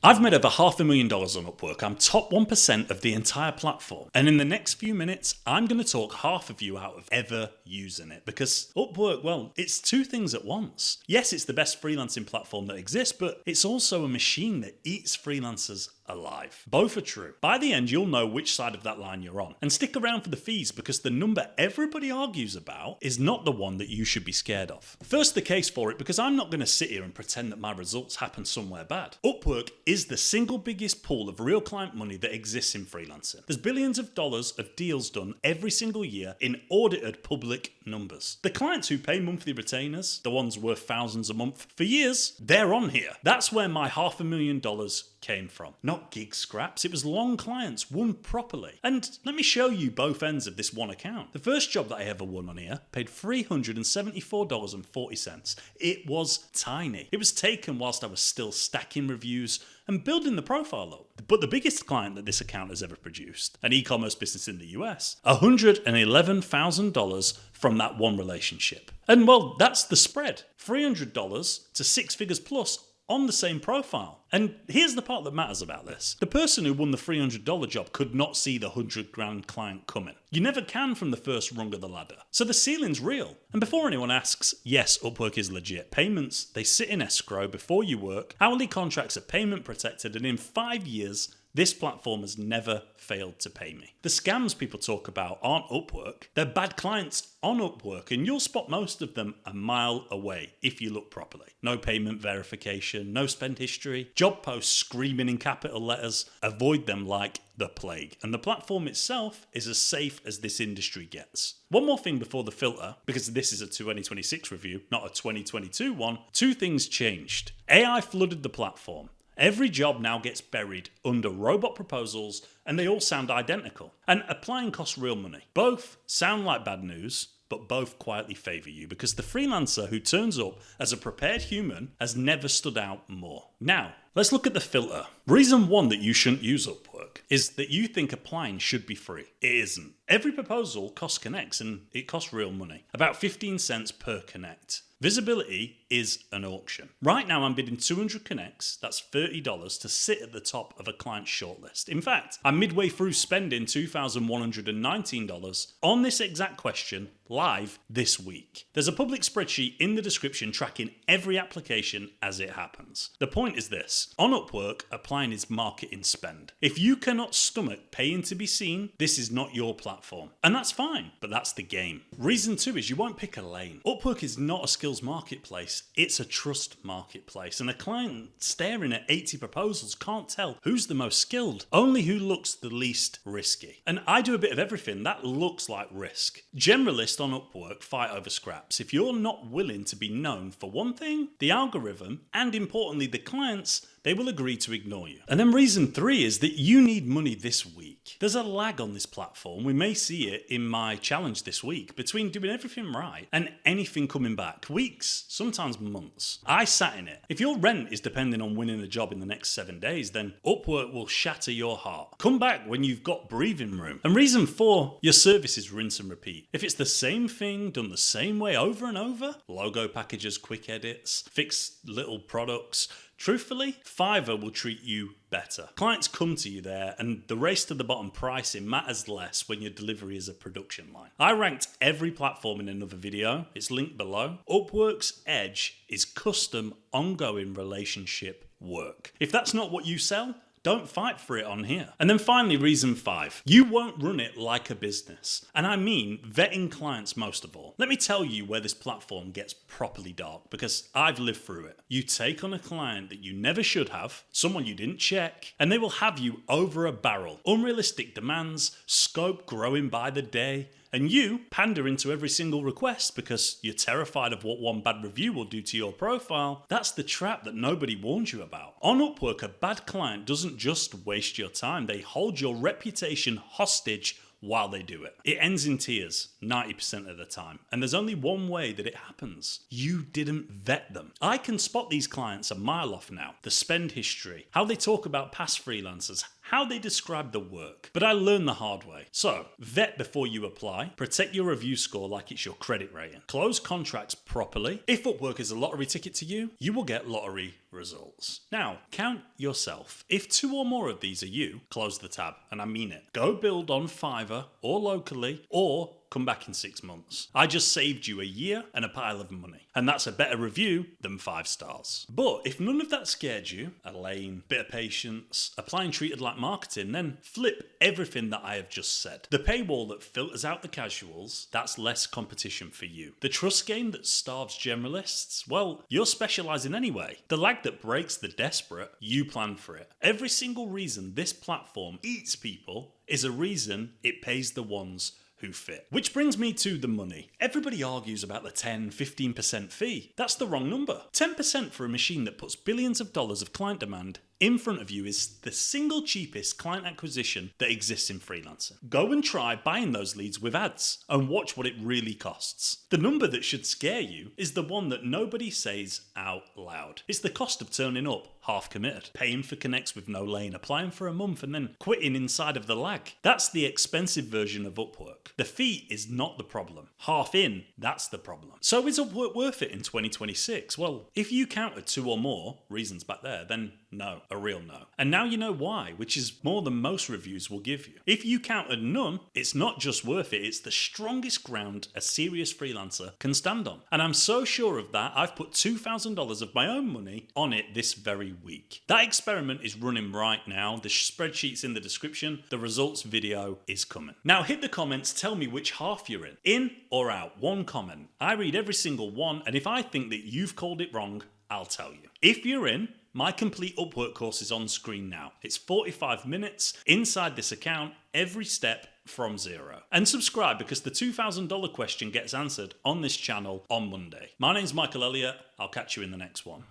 I've made over $500,000 on Upwork. I'm top 1% of the entire platform. And in the next few minutes, I'm going to talk half of you out of ever using it. Because Upwork, well, it's two things at once. Yes, it's the best freelancing platform that exists, but it's also a machine that eats freelancers alive. Both are true. By the end, you'll know which side of that line you're on. And stick around for the fees, because the number everybody argues about is not the one that you should be scared of. First, the case for it, because I'm not going to sit here and pretend that my results happen somewhere bad. Upwork is the single biggest pool of real client money that exists in freelancing. There's billions of dollars of deals done every single year in audited public numbers. The clients who pay monthly retainers, the ones worth thousands a month for years, they're on here. That's where my $500,000 came from. Not gig scraps, it was long clients won properly. And let me show you both ends of this one account. The first job that I ever won on here paid $374.40. It was tiny. It was taken whilst I was still stacking reviews and building the profile up. But the biggest client that this account has ever produced, an e-commerce business in the US, $111,000 from that one relationship. And well, that's the spread. $300 to six figures plus on the same profile. And here's the part that matters about this. The person who won the $300 job could not see the $100,000 client coming. You never can from the first rung of the ladder. So the ceiling's real. And before anyone asks, yes, Upwork is legit. Payments, they sit in escrow before you work. Hourly contracts are payment protected, and in 5 years, this platform has never failed to pay me. The scams people talk about aren't Upwork. They're bad clients on Upwork, and you'll spot most of them a mile away if you look properly. No payment verification, no spend history, job posts screaming in capital letters. Avoid them like the plague. And the platform itself is as safe as this industry gets. One more thing before the filter, because this is a 2026 review, not a 2022 one. Two things changed. AI flooded the platform. Every job now gets buried under robot proposals, and they all sound identical. And applying costs real money. Both sound like bad news, but both quietly favour you, because the freelancer who turns up as a prepared human has never stood out more. Now, let's look at the filter. Reason one that you shouldn't use Upwork is that you think applying should be free. It isn't. Every proposal costs connects, and it costs real money. About 15 cents per connect. Visibility is an auction. Right now I'm bidding 200 connects, that's $30, to sit at the top of a client shortlist. In fact, I'm midway through spending $2,119 on this exact question live this week. There's a public spreadsheet in the description tracking every application as it happens. The point is this: on Upwork, applying is marketing spend. If you cannot stomach paying to be seen, this is not your platform. And that's fine, but that's the game. Reason two is you won't pick a lane. Upwork is not a skills marketplace, it's a trust marketplace, and a client staring at 80 proposals can't tell who's the most skilled, only who looks the least risky. And I do a bit of everything that looks like risk. Generalists on Upwork fight over scraps. If you're not willing to be known for one thing, the algorithm, and importantly the clients, they will agree to ignore you. And then reason three is that you need money this week. There's a lag on this platform. We may see it in my challenge this week between doing everything right and anything coming back. Weeks, sometimes months. I sat in it. If your rent is depending on winning a job in the next 7 days, then Upwork will shatter your heart. Come back when you've got breathing room. And reason four, your service is rinse and repeat. If it's the same thing done the same way over and over, logo packages, quick edits, fixed little products, truthfully, Fiverr will treat you better. Clients come to you there, and the race to the bottom pricing matters less when your delivery is a production line. I ranked every platform in another video. It's linked below. Upwork's edge is custom, ongoing relationship work. If that's not what you sell, don't fight for it on here. And then finally, reason five, you won't run it like a business. And I mean vetting clients most of all. Let me tell you where this platform gets properly dark, because I've lived through it. You take on a client that you never should have, someone you didn't check, and they will have you over a barrel. Unrealistic demands, scope growing by the day, and you pander into every single request because you're terrified of what one bad review will do to your profile. That's the trap that nobody warns you about. On Upwork, a bad client doesn't just waste your time, they hold your reputation hostage while they do it. It ends in tears 90% of the time. And there's only one way that it happens. You didn't vet them. I can spot these clients a mile off now. The spend history, how they talk about past freelancers, how they describe the work, but I learned the hard way. So, vet before you apply, protect your review score like it's your credit rating, close contracts properly. If Upwork is a lottery ticket to you, you will get lottery results. Now, count yourself. If 2 or more of these are you, close the tab, and I mean it. Go build on Fiverr or locally, or come back in 6 months. I just saved you a year and a pile of money. And that's a better review than 5 stars. But if none of that scared you, a lane, bit of patience, applying treated like marketing, then flip everything that I have just said. The paywall that filters out the casuals, that's less competition for you. The trust game that starves generalists, well, you're specializing anyway. The lag that breaks the desperate, you plan for it. Every single reason this platform eats people is a reason it pays the ones who fit. Which brings me to the money. Everybody argues about the 10-15% fee. That's the wrong number. 10% for a machine that puts billions of dollars of client demand in front of you is the single cheapest client acquisition that exists in freelancing. Go and try buying those leads with ads and watch what it really costs. The number that should scare you is the one that nobody says out loud. It's the cost of turning up half committed, paying for connects with no lane, applying for a month and then quitting inside of the lag. That's the expensive version of Upwork. The fee is not the problem. Half in, that's the problem. So is Upwork worth it in 2026? Well, if you counted 2 or more reasons back there, then no, a real no. And now you know why, which is more than most reviews will give you. If you counted none, it's not just worth it, it's the strongest ground a serious freelancer can stand on. And I'm so sure of that, I've put $2,000 of my own money on it this very week. That experiment is running right now. The spreadsheet's in the description. The results video is coming. Now hit the comments, tell me which half you're in or out. One comment. I read every single one, and if I think that you've called it wrong, I'll tell you. If you're in, my complete Upwork course is on screen now. It's 45 minutes inside this account, every step from zero. And subscribe because the $2,000 question gets answered on this channel on Monday. My name's Michael Elliott. I'll catch you in the next one.